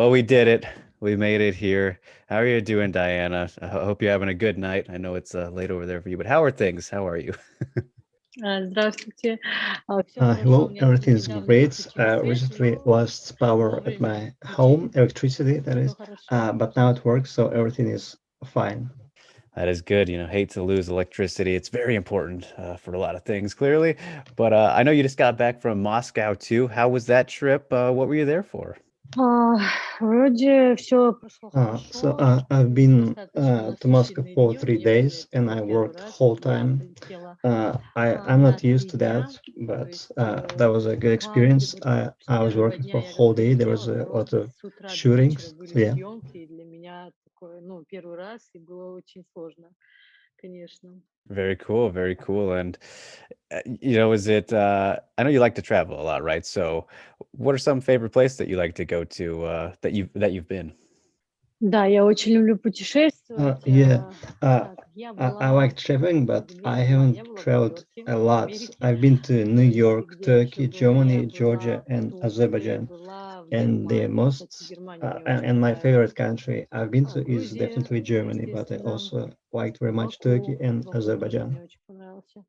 Well, we did it. We made it here. How are you doing, Diana? I hope you're having a good night. I know it's late over there for you, but how are things? How are you? Здравствуйте. Все хорошо. У Hello, меня everything is недавно great. выключили свет, Recently но lost было power at время my home, включить. electricity, that Все is, хорошо. but now it works, so everything is fine. That is good. Hate to lose electricity. It's very important for a lot of things, clearly. But I know you just got back from Moscow too. How was that trip? What were you there for? А, Вроде все прошло So хорошо. I've been Достаточно to Moscow насыщенный for день. У three меня вообще days это and был I первый worked раз, whole когда я time. полетела I'm на not три used to дня. that, То but есть that was a good вроде experience. бы I с was первого working for дня a я как whole day. There was прилетела, a lot of с утра до вечера shooting. были So yeah. съемки, и для меня такое, первый раз, и было очень сложно, конечно. Very cool, very cool. And is it I know you like to travel a lot, right? So what are some favorite places that you like to go to that you've been? Да, я очень люблю путешествовать. Yeah, uh, Так, я I была like traveling, but I я haven't была в traveled Нью-Йорке, a в lot. Америке. I've been to New То есть, и York, где я еще Turkey, была? Я Germany, была Georgia, в and Турции, Azerbaijan. была в And the Германии. Кстати, most, Германия мне очень and my favorite понравилась. country I've been to is Грузия, definitely Germany, but I естественно. also liked very much Turkey Баку. and Баку тоже Azerbaijan. мне очень понравился.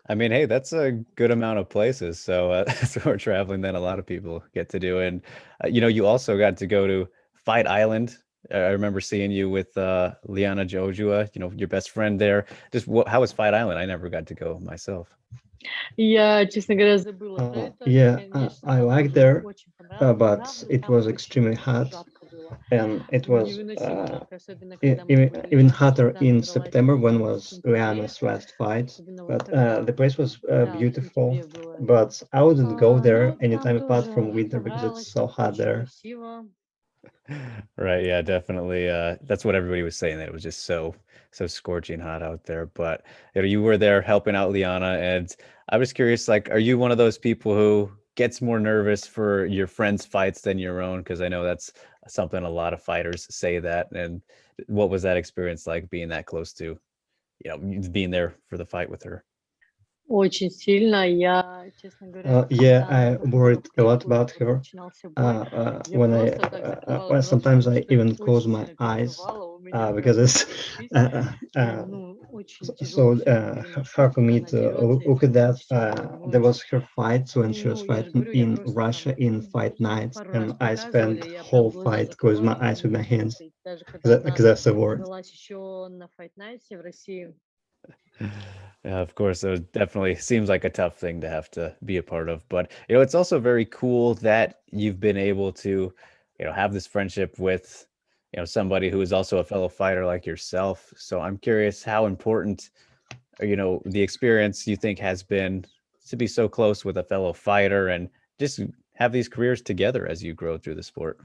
I mean, hey, that's a good amount of places. So that's more traveling than a lot of people get to do. And you also got to go to Fight Island. I remember seeing you with Liana Jojua, your best friend there. Just how was Fight Island? I never got to go myself. Я, честно говоря, забыла про это. Yeah, Конечно, I там liked тоже there, очень понравилось. but Правда, it там was очень extremely hot, жарко было. and it was Невыносимо жарко, особенно когда мы были even еще, hotter когда in набралась September when в was сентябре, Rihanna's last fight. особенно вот But когда, the place was да, в beautiful, сентябре было. but I wouldn't go there Ну, там anytime apart тоже from winter because it's понравилось, so там hot очень there. красиво. Right, yeah, definitely. That's what everybody was saying, that it was just so scorching hot out there. But you were there helping out Liana, and I was curious, like, are you one of those people who gets more nervous for your friends' fights than your own? Because I know that's something a lot of fighters say that. And what was that experience like being that close to, being there for the fight with her? Очень сильно. Я, честно говоря, Yeah, когда она I подходила worried к a lot рингу, и about вот her. начинался бой, я When просто так закрывала well, глаза, sometimes потому I что even close очень my сильно eyes переживала. У меня because прям it's начались, uh, uh, очень тяжело so все это переношу, hard for когда me она to дерется, и look at это that. очень тяжело. Мы There was очень, her fights when she was я же fighting говорю, я in просто там Russia in fight nights, пару раз and I показывали, spent я прям whole глаза fight closing my закрывала и eyes with не my могла hands смотреть. Даже когда она because that's the word. дралась еще на Fight Night в России. Yeah, of course. It definitely seems like a tough thing to have to be a part of. But, it's also very cool that you've been able to, have this friendship with, somebody who is also a fellow fighter like yourself. So I'm curious how important, the experience you think has been to be so close with a fellow fighter and just have these careers together as you grow through the sport.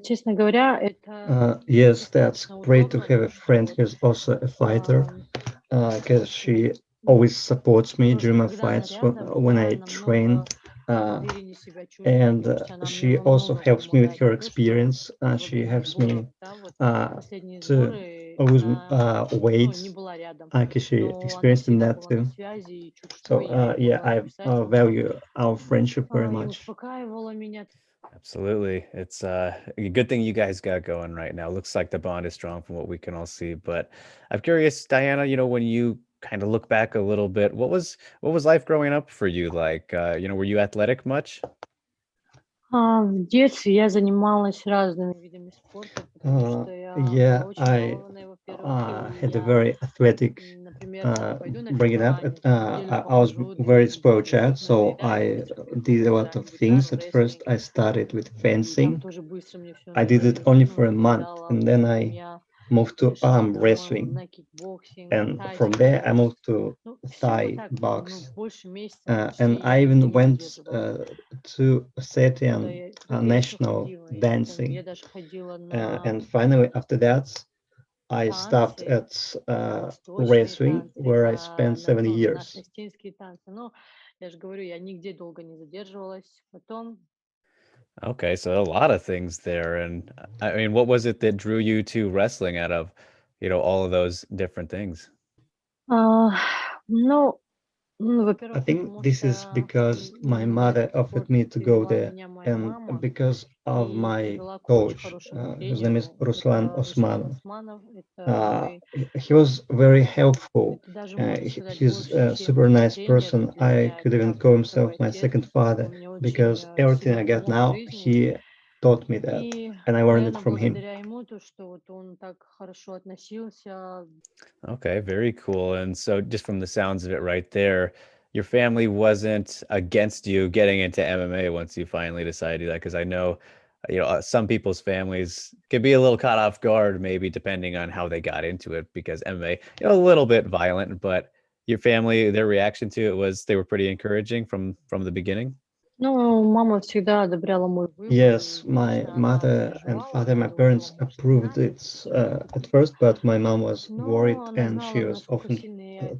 Честно говоря, это Yes, that's достаточно great to удобно, have a потому что friend вот who's also a fighter ам, because she ну, always supports me during просто my когда она fights рядом, when я I train. намного Uh, увереннее себя чувствую, and то есть она мне she also намного helps me with помогает. her Не то, что experience. во She время helps сборов, me да, вот uh, последние to сборы lose она, не weight была рядом, because she но она experienced in всегда that была на too. связи, и чуть что, So я ей yeah, могла I написать, и она value our friendship very и much. успокаивала меня. Absolutely. It's a good thing you guys got going right now. Looks like the bond is strong from what we can all see. But I'm curious, Diana, when you kind of look back a little bit, what was life growing up for you like? Were you athletic much? В детстве я занималась разными видами спорта, потому что я была Yeah, очень I балованной, во-первых, и had a я, very athletic например, там пойду на bringing up. фехтование, там неделю I was похожу, две very spoiled недели, child, вдруг so надоедает, I хочу did перейти a lot куда of в things. гитару, At first, рестлинг, I started with и там fencing. тоже быстро мне все I did it only for a month, надоедало. and then Потом I я moved to перешла, arm по-моему, wrestling, на кикбоксинг, and from тайский there I бокс. moved to Ну, все Thai так, box. больше месяца And почти I я нигде even не went задерживалась. to Ossetian Куда-то я еще national ходила. Я dancing. даже ходила And на finally, after that, I stopped танцы, at восточные wrestling, танцы, where I spent 7 years. на остинские танцы. Но я же говорю, я нигде долго не задерживалась. Потом Okay, so a lot of things there. And I mean, what was it that drew you to wrestling out of, all of those different things? а, ну, I think this is because my mother offered me to go there, and because of my coach, his name is Ruslan Osmanov. He was very helpful. He's a super nice person. I could even call himself my second father because everything I got now, he taught me that, and I learned it from him. Okay, very cool. And so just from the sounds of it right there, your family wasn't against you getting into MMA once you finally decided that, because I know, some people's families can be a little caught off guard, maybe depending on how they got into it, because MMA, a little bit violent, but your family, their reaction to it was they were pretty encouraging from the beginning. Yes, my mother and father, my parents approved it at first, but my mom was worried, and she was often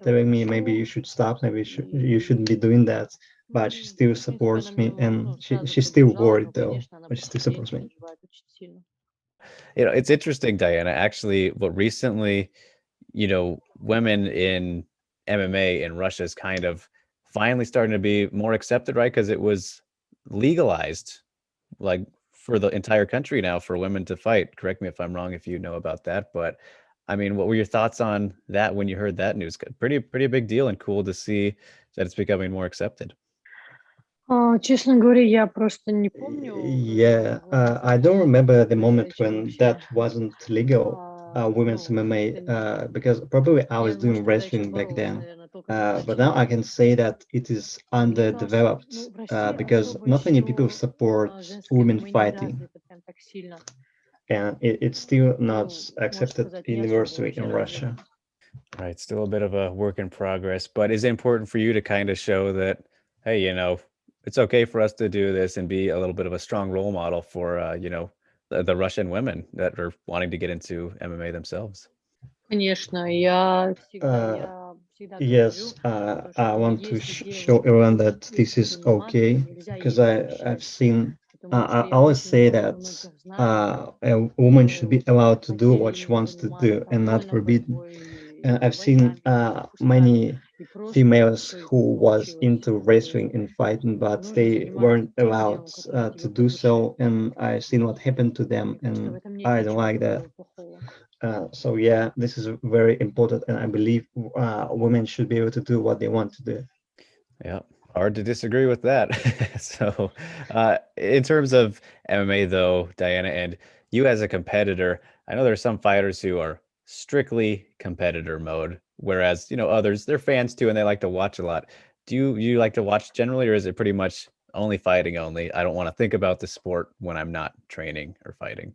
telling me maybe you should stop, maybe you shouldn't be doing that. But she still supports me, and she's still worried though, but she still supports me. It's interesting, Diana. Actually, what recently, women in MMA in Russia is kind of finally starting to be more accepted, right? Because it was legalized, like for the entire country now, for women to fight. Correct me if I'm wrong, if you know about that. But I mean, what were your thoughts on that when you heard that news? Pretty big deal, and cool to see that it's becoming more accepted. Честно говоря, я просто не помню, Yeah, I don't remember the moment when that wasn't legal, women's MMA, because probably I was doing wrestling back then. But now I can say that it is underdeveloped, because not many people support women fighting, and it's still not accepted universally in Russia. Right, still a bit of a work in progress, but is it important for you to kind of show that, hey, it's okay for us to do this and be a little bit of a strong role model for, the Russian women that are wanting to get into MMA themselves? Конечно, я всегда, Uh, я всегда Yes, говорю, I что want to если show девушка everyone хочет that this этим is заниматься, okay, нельзя ей because I've запрещать. seen, Потому что I я always очень say много that многих знаю, a woman should be кто allowed to do хотели what she именно wants to заниматься do там and not вольной forbidden. борьбой And или I've seen боями, или кусками, many и просто у них females все это who не was получилось. into wrestling and fighting, but Нужно they заниматься weren't тем делом, allowed которое to тебе по do душе. so, and I've seen what happened to them, Мне кажется, в and этом нет I don't ничего like that. такого плохого. So yeah, this is very important, and I believe women should be able to do what they want to do. Yeah, hard to disagree with that. So, in terms of MMA, though, Diana, and you as a competitor, I know there's some fighters who are strictly competitor mode, whereas others, they're fans too, and they like to watch a lot. Do you like to watch generally, or is it pretty much only fighting only? I don't want to think about the sport when I'm not training or fighting.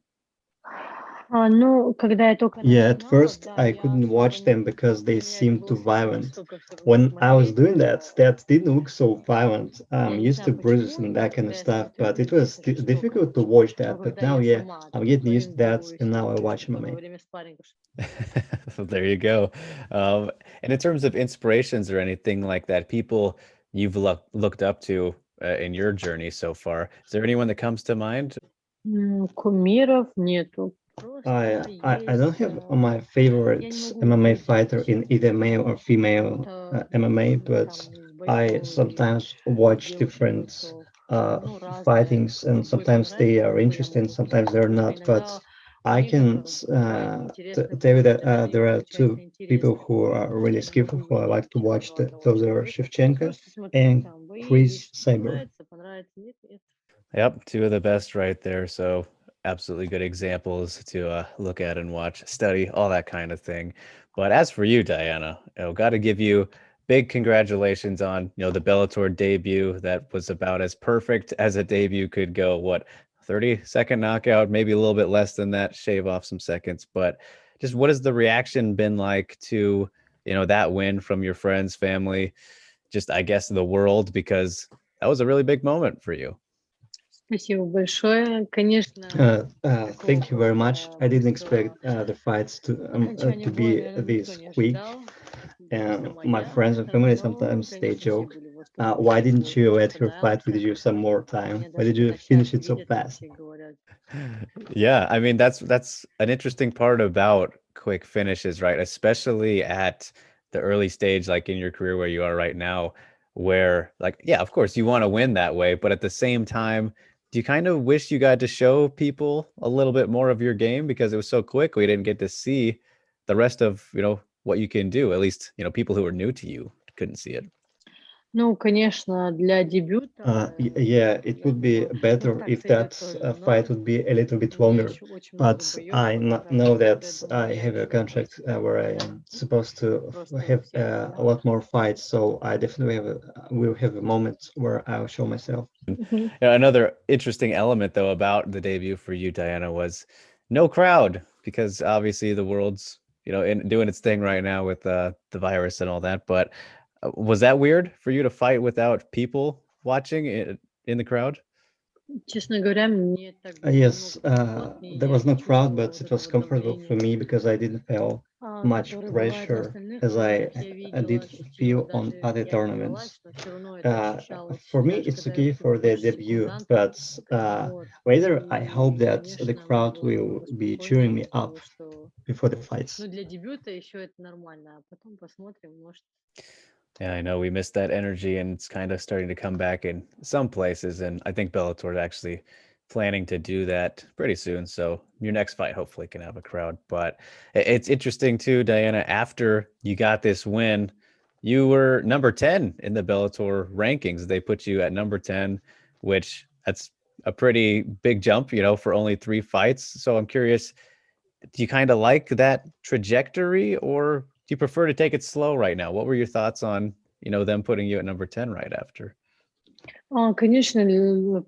Ну, когда я только Yeah, at начинала, first да, I я couldn't особо watch не them because для they меня это seemed было too сложно violent. настолько всё равно When I was смотреть. doing that didn't look so violent. Я I'm не used to знаю bruises почему, and но that kind of когда я stuff, смотрю, but для it меня was это жестоко. difficult to watch Но that. But когда now, я yeah, сама I'm там getting used to that, поориентируюсь and now I или watch что-то во MMA. время спарринга. So there you go. And in terms of inspirations or anything like that, people you've looked up to in your journey so far, is there anyone that comes to mind? Кумиров нету. Просто I don't есть, have my я favorite не могу MMA выделить fighter in either male or female какого-то, MMA, там but из I бойцов или sometimes watch different девушек-бойцов. uh, Ну, разные. fightings, and Какой мне sometimes they нравится, are такой я interesting, могу sometimes they're посмотреть. А not. But иногда у I них can бывают интересные tell you бой, that даже there не are two получается people интересный who бой. are really Я не могу skillful who I выделить like to чего-то watch. одного Those are человека. Shevchenko Просто смотреть and там бои, Chris видишь, что Cyborg. понравится, нет, нет. Yep, two of the best right there. So absolutely good examples to look at and watch, study, all that kind of thing. But as for you, Diana, got to give you big congratulations on the Bellator debut. That was about as perfect as a debut could go. What, 30-second knockout, maybe a little bit less than that, shave off some seconds. But just what has the reaction been like to that win from your friends, family, just I guess the world, because that was a really big moment for you. Спасибо большое. Конечно, такого Thank you very much. I didn't expect быстрого the fights окончания to боя, be наверно, никто this не quick. ожидал, And причём my я. friends and family Но, sometimes they конечно, все joke, были в восторге, why все didn't you говорят, let очень her fight with понравился. you some more time? Меня Why даже did you когда finish часто it so видят, они fast? все говорят. Yeah, I mean that's an interesting part about quick finishes, right? Especially at the early stage, like in your career where you are right now, where like, yeah, of course you want to win that way, but at the same time, do you kind of wish you got to show people a little bit more of your game because it was so quick, we didn't get to see the rest of, what you can do. At least, people who are new to you couldn't see it. Ну, конечно, для дебюта, Yeah, it would be better if that fight would be a little bit longer. But I know that I have a contract where I am supposed to have a lot more fights, so I definitely will have a moment where I'll show myself. Another interesting element, though, about the debut for you, Diana, was no crowd, because obviously the world's, doing its thing right now with the virus and all that. But was that weird for you to fight without people watching in the crowd? Честно говоря, мне так было Yes, комфортно, и there я was не no crowd, чувствовала but вот it этого was comfortable for me давления, because I didn't feel much которое бывает на pressure остальных as I турнирах. Я did видела, ощутила, feel on даже other я не дралась, tournaments. но все равно это ощущалось, For me, даже it's когда я okay for the больше debut, секунданта. but Вот. later I hope И, that the конечно, мне crowd было will намного be спокойнее cheering me из-за up того, что, before the fights. ну, для дебюта еще это нормально, а потом посмотрим, может. Yeah, I know we missed that energy, and it's kind of starting to come back in some places. And I think Bellator is actually planning to do that pretty soon. So your next fight hopefully can have a crowd. But it's interesting too, Diana. After you got this win, you were number 10 in the Bellator rankings. They put you at number 10, which that's a pretty big jump, for only 3 fights. So I'm curious, do you kind of like that trajectory, or do you prefer to take it slow right now? What were your thoughts on, them putting you at number 10 right after? Конечно, вот,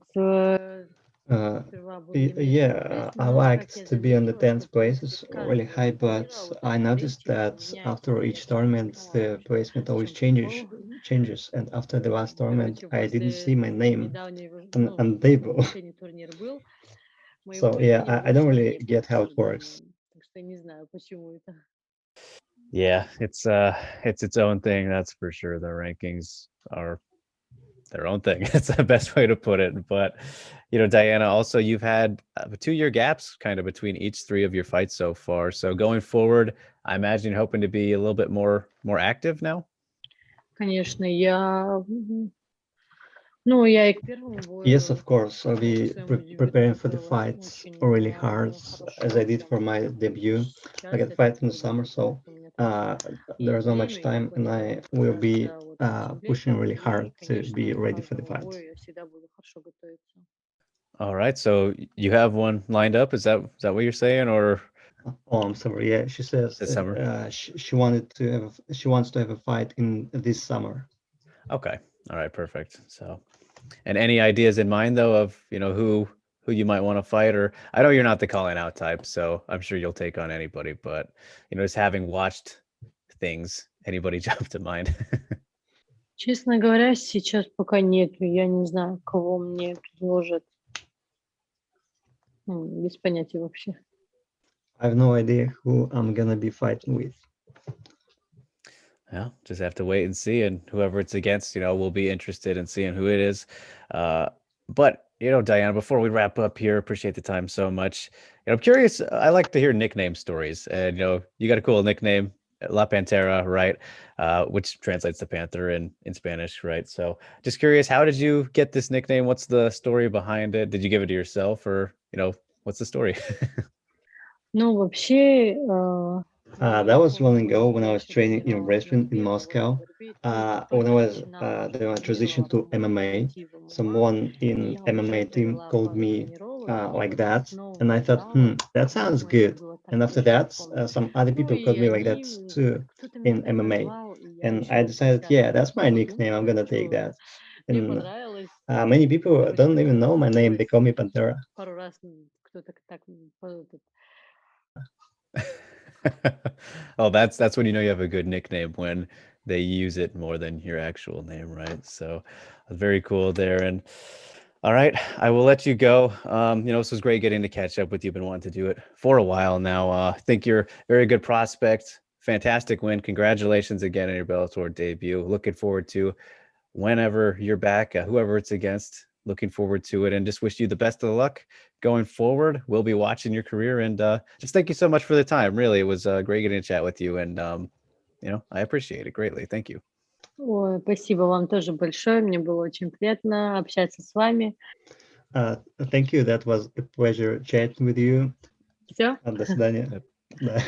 Yeah, I liked to be on the 10th place. It's really high, but I noticed that after each tournament, the placement always changes. And after the last tournament, I didn't see my name on table. So yeah, I don't really get how it works. Yeah, it's its own thing, that's for sure. The rankings are their own thing. That's the best way to put it. But Diana, also you've had 2-year gaps kind of between each 3 of your fights so far. So going forward, I imagine you're hoping to be a little bit more active now. Конечно, ну, я и к первому Yes, бою of course. I'll be своему preparing дебюту for the было fights очень really hard, as I did хорошо, for my там, debut. I сейчас got это fight in the такой summer, дебют, so у меня там there's есть not much время, и time, and I планировка will be когда вот очень pushing близко, really hard и, to be конечно, к ready for the каждому fight. бою я всегда буду хорошо готовиться. All right, so you have one lined up. Is that what you're saying, or? Oh, I'm sorry. Yeah, she says This summer? she wants to have a fight in this summer. Okay. All right, perfect. So, and any ideas in mind though of, who you might want to fight? Or I know you're not the calling out type, so I'm sure you'll take on anybody, but just having watched things, anybody jump to mind? Честно говоря, сейчас пока нету, я не знаю, кого мне предложат. Без понятия вообще. I have no idea who I'm gonna be fighting with. Well, just have to wait and see, and whoever it's against, we'll be interested in seeing who it is. But Diana, before we wrap up here, appreciate the time so much. I'm curious. I like to hear nickname stories, and you got a cool nickname, La Pantera, right? Which translates to panther in Spanish, right? So, just curious, how did you get this nickname? What's the story behind it? Did you give it to yourself, or what's the story? Ну, вообще, That was long ago when I was training in wrestling in Moscow. When I was doing a transition to MMA, someone in MMA team called me like that, and I thought, that sounds good. And after that, some other people called me like that too in MMA, and I decided, yeah, that's my nickname. I'm gonna take that. And many people don't even know my name. They call me Pantera. Oh, that's when you have a good nickname, when they use it more than your actual name, right? So very cool there. And all right, I will let you go. This was great getting to catch up with you. Been wanting to do it for a while now. I think you're a very good prospect. Fantastic win. Congratulations again on your Bellator debut. Looking forward to whenever you're back, whoever it's against. Looking forward to it, and just wish you the best of luck going forward. We'll be watching your career, and just thank you so much for the time. Really, it was great getting to chat with you, and I appreciate it greatly. Thank you. Ой, спасибо вам тоже большое. Мне было очень приятно общаться с вами. Thank you. That was a pleasure chatting with you. Все. До свидания. Yep. Да.